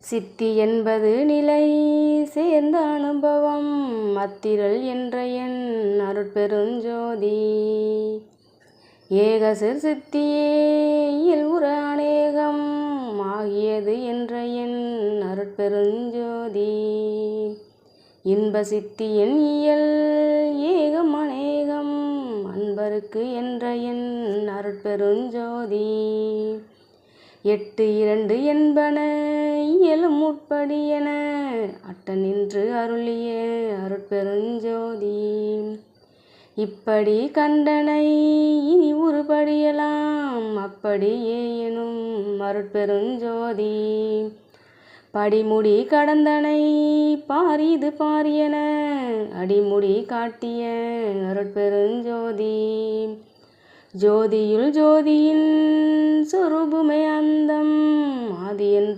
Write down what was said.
சித்தி என்பது நிலை சேர்ந்த அனுபவம் அத்திரள் என்ற என் அருட்பெருஞ்சோதி ஏகசிற் சித்தியே இயல்புற அநேகம் ஆகியது என்ற என் அருட்பெருஞ்சோதி இன்ப சித்தியின் இயல் ஏகம் அநேகம் அன்பருக்கு என்ற என் அருட்பெருஞ்சோதி 8 2 என்பன இயலும் முற்படியென அட்ட நின்று அருளிய அருட்பெருஞ்சோதி இப்படி கண்டனை இனி உருப்படியலாம் அப்படியே எனும் அருட்பெருஞ்சோதி படிமுடி கடந்தனை பாரிது பாரியன அடிமுடி காட்டிய அருட்பெருஞ்சோதி ஜோதியுள் ஜோதியின் சொரூபமே அந்தம் ஆதி என்று